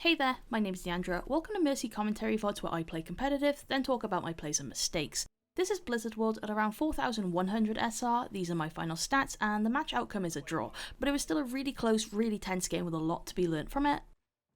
Hey there, my name is Niandra. Welcome to Mercy Commentary VODs, where I play competitive, then talk about my plays and mistakes. This is Blizzard World at around 4100 SR, these are my final stats, and the match outcome is a draw, but it was still a really close, really tense game with a lot to be learnt from it.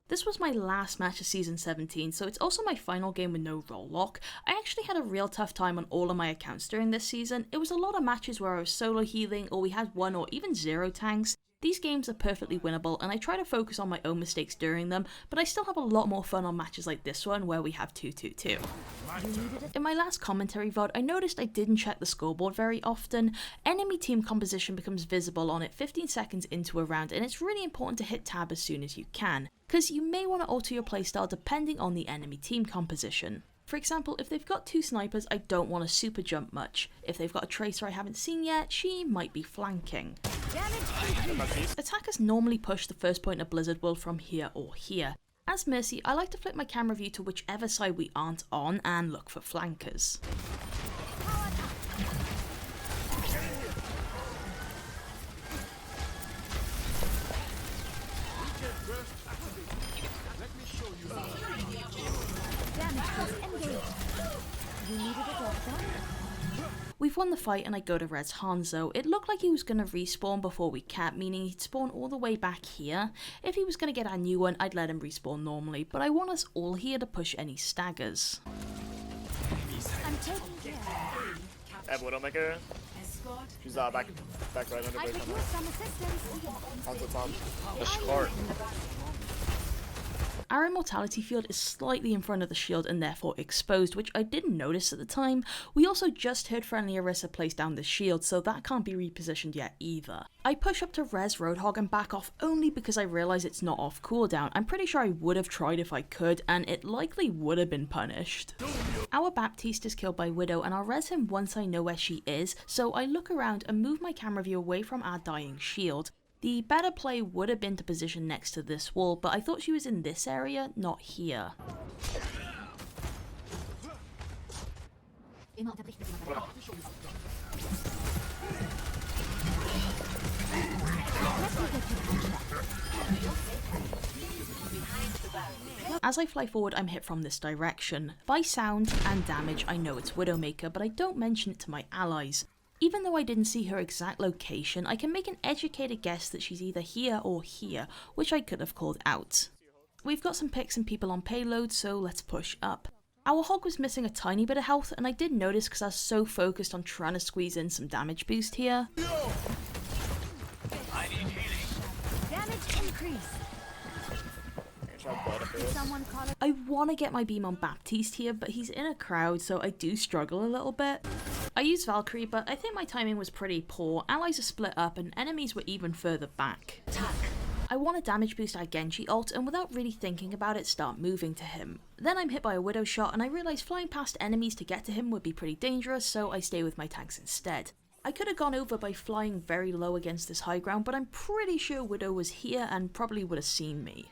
This was my last match of Season 17, so it's also my final game with no rolelock. I actually had a real tough time on all of my accounts during this season. It was a lot of matches where I was solo healing, or we had 1 or even 0 tanks. These games are perfectly winnable, and I try to focus on my own mistakes during them, but I still have a lot more fun on matches like this one where we have 2-2-2. In my last commentary VOD, I noticed I didn't check the scoreboard very often. Enemy team composition becomes visible on it 15 seconds into a round, and it's really important to hit tab as soon as you can, because you may want to alter your playstyle depending on the enemy team composition. For example, if they've got 2 snipers, I don't want to super jump much. If they've got a tracer I haven't seen yet, she might be flanking. Attackers normally push the first point of Blizzard World from here or here. As Mercy, I like to flip my camera view to whichever side we aren't on and look for flankers. We've won the fight and I go to res Hanzo. It looked like he was going to respawn before we capped, meaning he'd spawn all the way back here. If he was going to get our new one, I'd let him respawn normally, but I want us all here to push any staggers. I'm taking care. I have Widowmaker. She's back right under bridge. On the top. The scar. Our immortality field is slightly in front of the shield and therefore exposed, which I didn't notice at the time. We also just heard friendly Orisa place down the shield, so that can't be repositioned yet either. I push up to res Roadhog and back off only because I realise it's not off cooldown. I'm pretty sure I would have tried if I could, and it likely would have been punished. Our Baptiste is killed by Widow, and I'll res him once I know where she is, so I look around and move my camera view away from our dying shield. The better play would have been to position next to this wall, but I thought she was in this area, not here. As I fly forward, I'm hit from this direction. By sound and damage, I know it's Widowmaker, but I don't mention it to my allies. Even though I didn't see her exact location, I can make an educated guess that she's either here or here, which I could have called out. We've got some picks and people on Payload, so let's push up. Our hog was missing a tiny bit of health, and I did notice because I was so focused on trying to squeeze in some damage boost here. I need healing. Damage increase. I want to get my beam on Baptiste here, but he's in a crowd, so I do struggle a little bit. I used Valkyrie, but I think my timing was pretty poor. Allies are split up and enemies were even further back. I want to damage boost our Genji ult, and without really thinking about it, start moving to him. Then I'm hit by a Widow shot, and I realise flying past enemies to get to him would be pretty dangerous, so I stay with my tanks instead. I could have gone over by flying very low against this high ground, but I'm pretty sure Widow was here and probably would have seen me.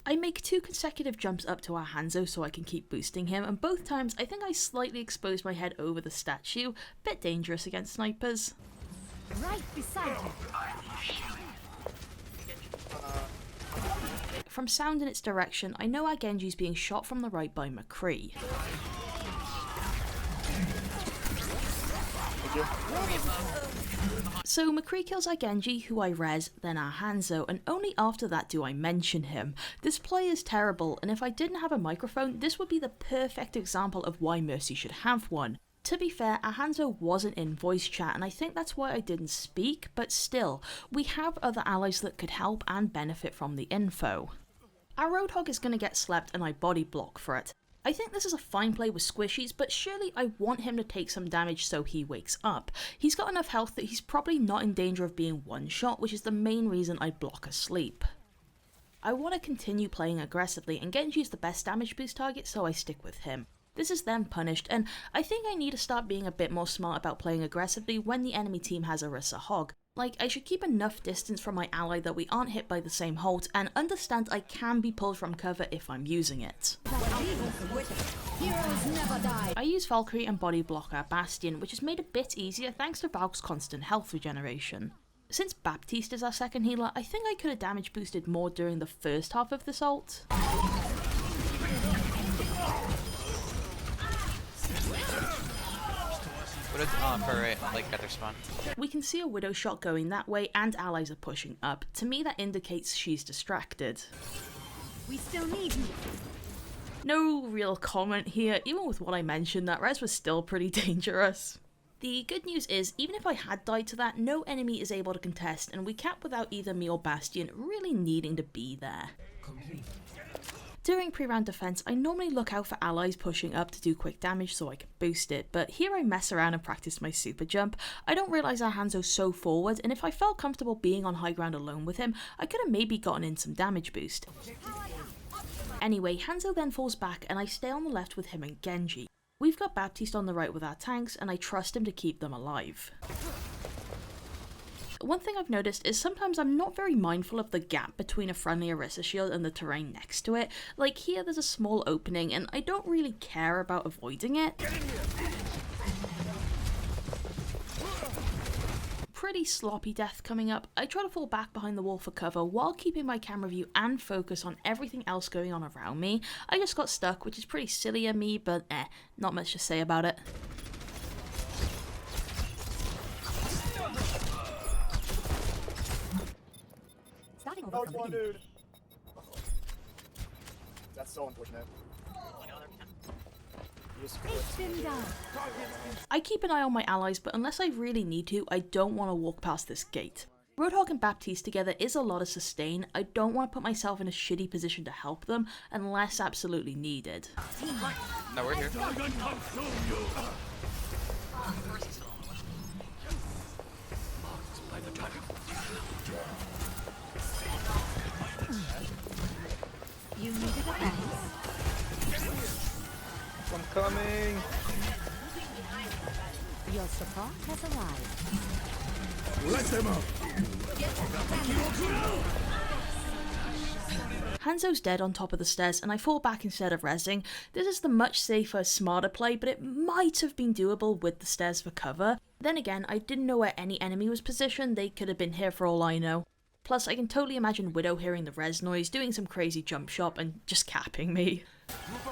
I make 2 consecutive jumps up to our Hanzo so I can keep boosting him, and both times I think I slightly exposed my head over the statue. Bit dangerous against snipers. Right beside you. From sound in its direction, I know our Genji's being shot from the right by McCree. So McCree kills our Genji, who I res, then our Hanzo, and only after that do I mention him. This play is terrible, and if I didn't have a microphone, this would be the perfect example of why Mercy should have one. To be fair, our Hanzo wasn't in voice chat, and I think that's why I didn't speak, but still, we have other allies that could help and benefit from the info. Our Roadhog is going to get slept and I body block for it. I think this is a fine play with squishies, but surely I want him to take some damage so he wakes up. He's got enough health that he's probably not in danger of being one-shot, which is the main reason I block asleep. I want to continue playing aggressively, and Genji is the best damage boost target, so I stick with him. This is then punished, and I think I need to start being a bit more smart about playing aggressively when the enemy team has Orisa Hog. Like, I should keep enough distance from my ally that we aren't hit by the same ult, and understand I can be pulled from cover if I'm using it. Heroes never die. I use Valkyrie and body blocker Bastion, which is made a bit easier thanks to Valk's constant health regeneration. Since Baptiste is our second healer, I think I could have damage boosted more during the first half of this ult. At their spawn. We can see a Widow shot going that way and allies are pushing up. To me that indicates she's distracted. We still need you. No real comment here, even with what I mentioned, that res was still pretty dangerous. The good news is, even if I had died to that, no enemy is able to contest and we cap without either me or Bastion really needing to be there. During pre-round defense, I normally look out for allies pushing up to do quick damage so I can boost it, but here I mess around and practice my super jump. I don't realise our Hanzo's so forward, and if I felt comfortable being on high ground alone with him, I could have maybe gotten in some damage boost. Anyway, Hanzo then falls back and I stay on the left with him and Genji. We've got Baptiste on the right with our tanks and I trust him to keep them alive. One thing I've noticed is sometimes I'm not very mindful of the gap between a friendly Orisa shield and the terrain next to it. Like here there's a small opening and I don't really care about avoiding it. Pretty sloppy death coming up. I try to fall back behind the wall for cover while keeping my camera view and focus on everything else going on around me. I just got stuck, which is pretty silly of me, but not much to say about it. Oh, it's one dude. That's so unfortunate. Face them down. I keep an eye on my allies, but unless I really need to, I don't want to walk past this gate. Roadhog and Baptiste together is a lot of sustain. I don't want to put myself in a shitty position to help them unless absolutely needed. No, we're here. You needed a thanks. I'm coming. Your support has arrived. Let them up. Hanzo's dead on top of the stairs and I fall back instead of rezzing. This is the much safer, smarter play, but it might have been doable with the stairs for cover. Then again, I didn't know where any enemy was positioned. They could have been here for all I know. Plus, I can totally imagine Widow hearing the res noise, doing some crazy jump shot and just capping me.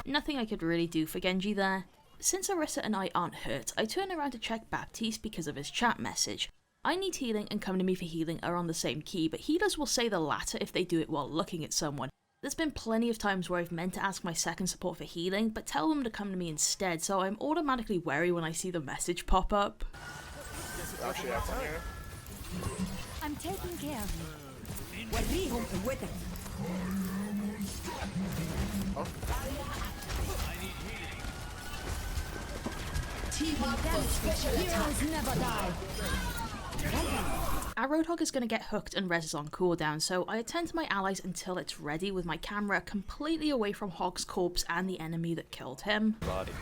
Nothing I could really do for Genji there. Since Orisa and I aren't hurt, I turn around to check Baptiste because of his chat message. I need healing and come to me for healing are on the same key, but healers will say the latter if they do it while looking at someone. There's been plenty of times where I've meant to ask my second support for healing, but tell them to come to me instead, so I'm automatically wary when I see the message pop up. Actually, that's on here. I'm taking care of you. Heroes never die. Our Roadhog is going to get hooked and res is on cooldown, so I attend to my allies until it's ready with my camera completely away from Hog's corpse and the enemy that killed him. Body.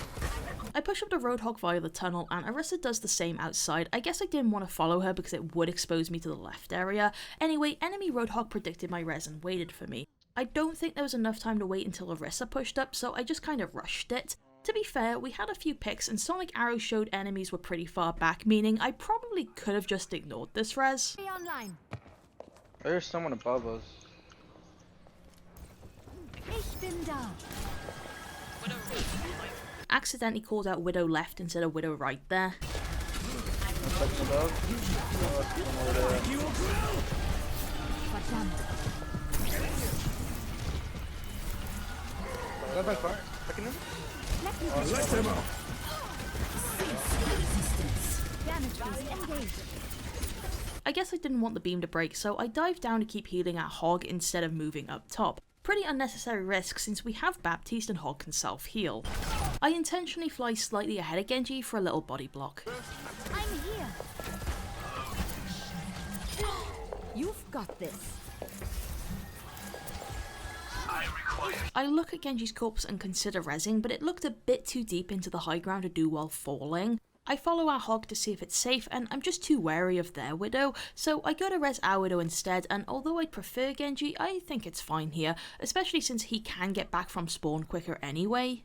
I push up the Roadhog via the tunnel and Orisa does the same outside. I guess I didn't want to follow her because it would expose me to the left area. Anyway, enemy Roadhog predicted my res and waited for me. I don't think there was enough time to wait until Orisa pushed up, so I just kind of rushed it. To be fair, we had a few picks and Sonic Arrow showed enemies were pretty far back, meaning I probably could have just ignored this res. Be online. There's someone above us. Ich bin da. Accidentally called out Widow left instead of Widow right there. Second above. One over there. Is that by far? Second him? Let them out. Damage boost engaged. I guess I didn't want the beam to break, so I dived down to keep healing at Hog instead of moving up top. Pretty unnecessary risk since we have Baptiste and Hog can self-heal. I intentionally fly slightly ahead of Genji for a little body block. I'm here. You've got this. I require I look at Genji's corpse and consider rezzing, but it looked a bit too deep into the high ground to do while falling. I follow our hog to see if it's safe, and I'm just too wary of their widow, so I go to res our widow instead, and although I'd prefer Genji, I think it's fine here, especially since he can get back from spawn quicker anyway.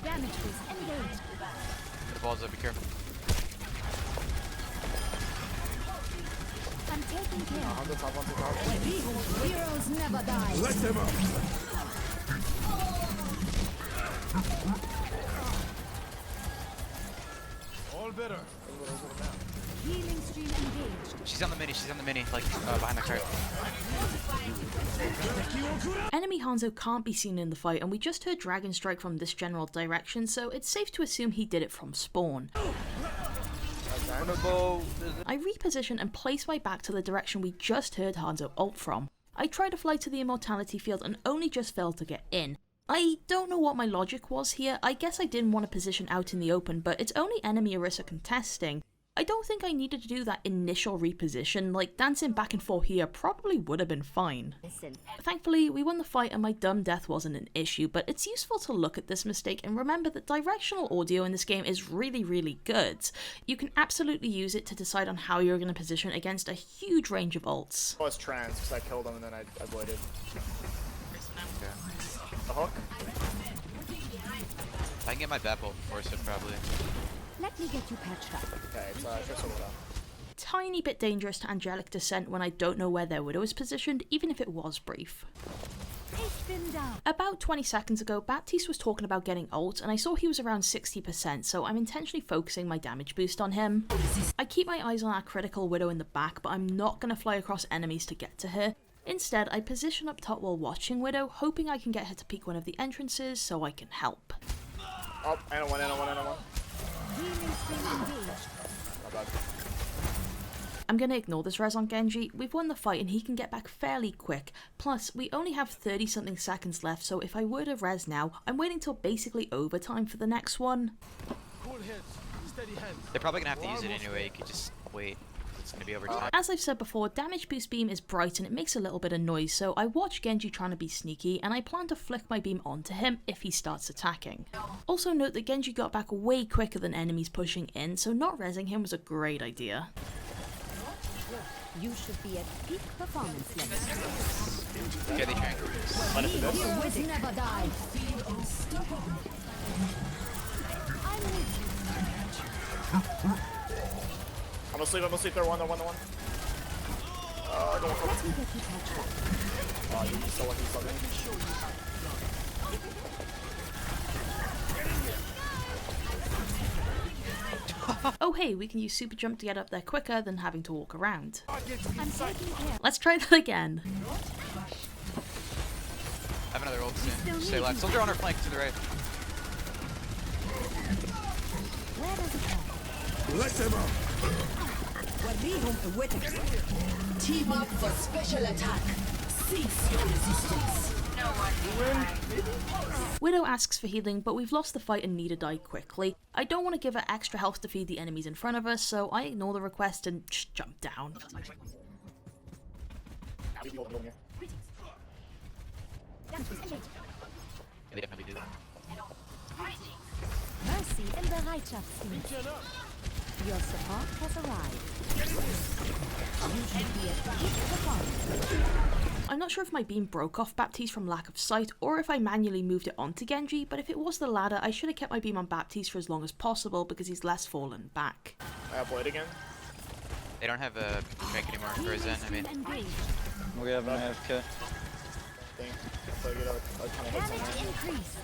Damage boost engaged. The balls up, be careful. I'm taking care. On the top, on the top. Heroes never die. Let them up. All better. Healing stream engaged. She's on the mini, like behind the cart. Enemy Hanzo can't be seen in the fight, and we just heard Dragon Strike from this general direction, so it's safe to assume he did it from spawn. I reposition and place my back to the direction we just heard Hanzo ult from. I try to fly to the immortality field and only just failed to get in. I don't know what my logic was here. I guess I didn't want to position out in the open, but it's only enemy Orisa contesting. I don't think I needed to do that initial reposition, like dancing back and forth here probably would have been fine. Listen. Thankfully, we won the fight and my dumb death wasn't an issue, but it's useful to look at this mistake and remember that directional audio in this game is really good. You can absolutely use it to decide on how you're going to position against a huge range of ults. I was trans because I killed him and then I avoided. The hook? I can get my bat bolt before it probably. Let me get you patched up. Okay, it's just a widow. Tiny bit dangerous to angelic descent when I don't know where their widow is positioned, even if it was brief. Ich bin da. About 20 seconds ago, Baptiste was talking about getting ult, and I saw he was around 60%, so I'm intentionally focusing my damage boost on him. I keep my eyes on our critical widow in the back, but I'm not going to fly across enemies to get to her. Instead, I position up top while watching widow, hoping I can get her to peek one of the entrances so I can help. Oh, and a one. Healing stream engaged. Not bad. I'm going to ignore this res on Genji. We've won the fight and he can get back fairly quick. Plus, we only have 30 something seconds left, so if I were to res now, I'm waiting till basically overtime for the next one. Cool heads. Steady hands. They're probably gonna have to use it anyway. You could just wait. It's gonna be over time. As I've said before, damage boost beam is bright and it makes a little bit of noise, so I watch Genji trying to be sneaky and I plan to flick my beam onto him if he starts attacking. Also note that Genji got back way quicker than enemies pushing in, so not rezzing him was a great idea. You should be at peak performance level. Okay, they trying. Heroes never die. I'm with you. I'm gonna sleep. They're one. Let me get you patched up. Oh, you're so lucky, something. Oh hey, we can use super jump to get up there quicker than having to walk around. I'm taking care. Let's try that again. I have another ult soon. Stay alive. Soldier on our flank to the right. Where does it go? Let them up. Team up for special attack. Cease your resistance. Widow asks for healing, but we've lost the fight and need to die quickly. I don't want to give her extra health to feed the enemies in front of us, so I ignore the request and just jump down. Yeah, they definitely do that. Mercy in Bereitschaftsdienst. Your support has arrived. You should be at peak performance. I'm not sure if my beam broke off Baptiste from lack of sight or if I manually moved it onto Genji, but if it was the latter, I should have kept my beam on Baptiste for as long as possible because he's less fallen back. I have blade again. They don't have a crank anymore for Zen. I mean, Engaged. We have an AFK. Thing. So I get a ton of hits on Damage there. increase.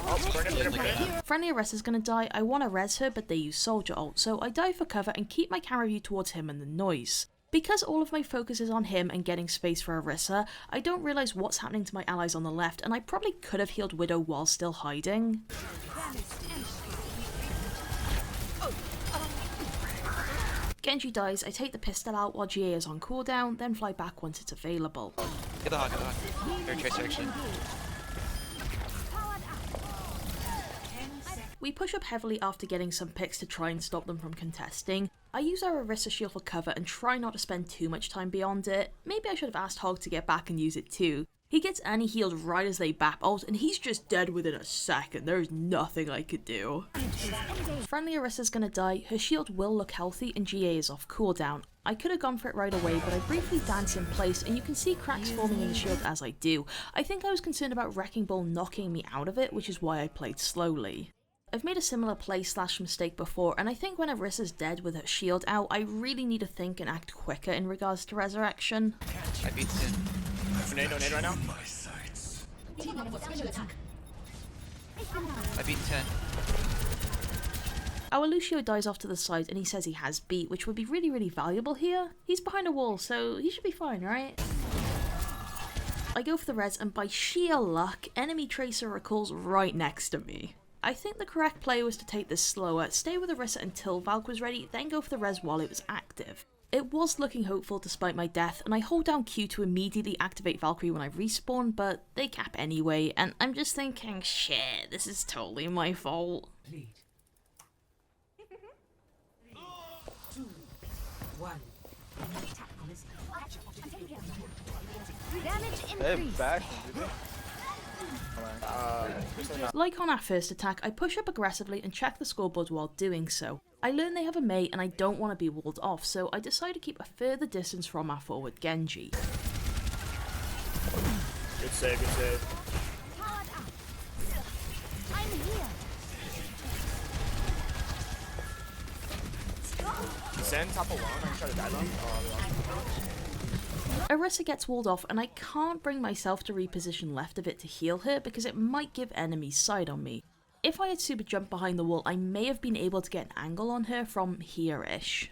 Oh, bring it. Friendly Oresa's gonna die. I want to res her, but they use soldier ult, so I dive for cover and keep my camera view towards him and the noise. Because all of my focus is on him and getting space for Orisa, I don't realise what's happening to my allies on the left, and I probably could have healed Widow while still hiding. Genji dies, I take the pistol out while GA is on cooldown, then fly back once it's available. get the hog, get the hog. Fair choice, actually. We push up heavily after getting some picks to try and stop them from contesting. I use our Orisa shield for cover and try not to spend too much time beyond it. Maybe I should have asked Hog to get back and use it too. He gets Annie healed right as they bap ult and he's just dead within a second. There's nothing I could do. Friendly Orisa's gonna die, her shield will look healthy and GA is off cooldown. I could have gone for it right away, but I briefly dance in place and you can see cracks forming in the shield as I do. I think I was concerned about Wrecking Ball knocking me out of it, which is why I played slowly. I've made a similar play / mistake before, and I think when Orisa's dead with her shield out, I really need to think and act quicker in regards to resurrection. I beat Sin. Nade right now. Team up for special attack. I beat 10. Our Lucio dies off to the side and he says he has beat, which would be really valuable here. He's behind a wall, so he should be fine, right? I go for the res and by sheer luck, enemy Tracer recalls right next to me. I think the correct play was to take this slower, stay with Orisa until Valk was ready, then go for the res while it was active. It was looking hopeful despite my death, and I hold down Q to immediately activate Valkyrie when I respawn, but they cap anyway, and I'm just thinking, shit, this is totally my fault. 3, 2, 1. They're back. Like on our first attack, I push up aggressively and check the scoreboard while doing so. I learn they have a Mei and I don't want to be walled off, so I decide to keep a further distance from our forward Genji. Good save, good save. I'm here. Send top of one. I can try to dive on. Orisa gets walled off and I can't bring myself to reposition left of it to heal her because it might give enemies side on me. If I had super jumped behind the wall, I may have been able to get an angle on her from here-ish.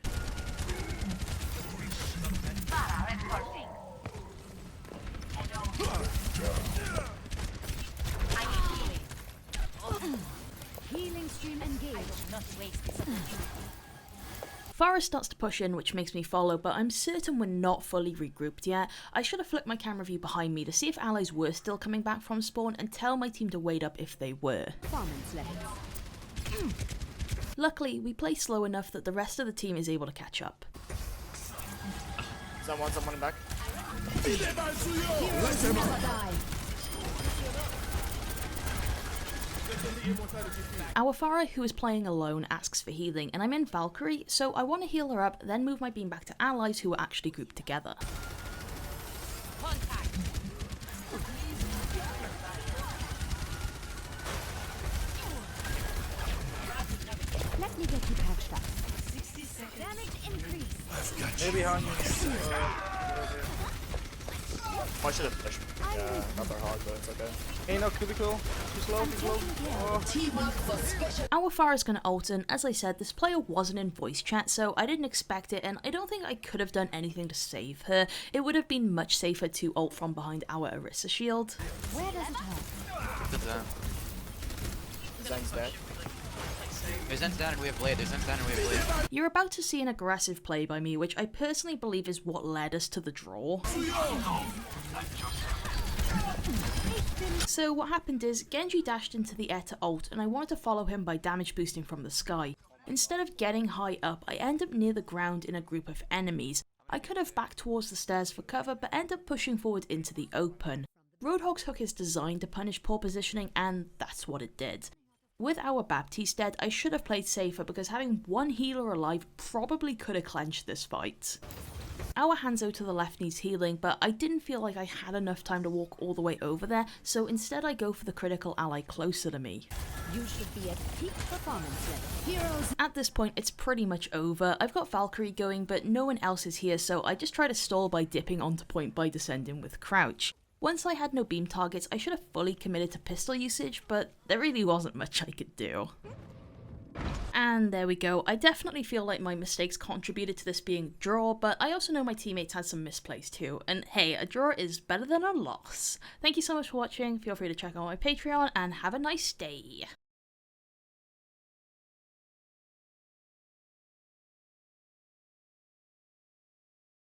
Healing stream engaged. Not waste this opportunity. Forest starts to push in, which makes me follow, but I'm certain we're not fully regrouped yet. I should have flipped my camera view behind me to see if allies were still coming back from spawn and tell my team to wait up if they were. Luckily, we play slow enough that the rest of the team is able to catch up. Someone in back. Heroes never die. Our Pharah, who is playing alone, asks for healing, and I'm in Valkyrie, so I want to heal her up, then move my beam back to allies who are actually grouped together. Let me get you patched up. 60 seconds. Damage increase. Maybe on. Oh, I should have pushed. Yeah, not that hard, but it's okay. Hey, no, cubicle. Too slow, too slow. Oh. Team up for special. Our Pharah is going to ult, and as I said, this player wasn't in voice chat, so I didn't expect it, and I don't think I could have done anything to save her. It would have been much safer to ult from behind our Orisa shield. Where does it hurt? Good Zen. Zen's dead. There's Zen's down and we have Blade. There's Zen's down and we have Blade. You're about to see an aggressive play by me, which I personally believe is what led us to the draw. So what happened is, Genji dashed into the air to ult, and I wanted to follow him by damage boosting from the sky. Instead of getting high up, I end up near the ground in a group of enemies. I could have backed towards the stairs for cover, but end up pushing forward into the open. Roadhog's hook is designed to punish poor positioning, and that's what it did. With our Baptiste dead, I should have played safer because having one healer alive probably could have clenched this fight. Our Hanzo to the left needs healing, but I didn't feel like I had enough time to walk all the way over there, so instead I go for the critical ally closer to me. You should be at peak performance level. Heroes. At this point, it's pretty much over. I've got Valkyrie going, but no one else is here, so I just try to stall by dipping onto point by descending with crouch. Once I had no beam targets, I should have fully committed to pistol usage, but there really wasn't much I could do. And there we go. I definitely feel like my mistakes contributed to this being a draw, but I also know my teammates had some misplays too. And hey, a draw is better than a loss. Thank you so much for watching. Feel free to check out my Patreon and have a nice day.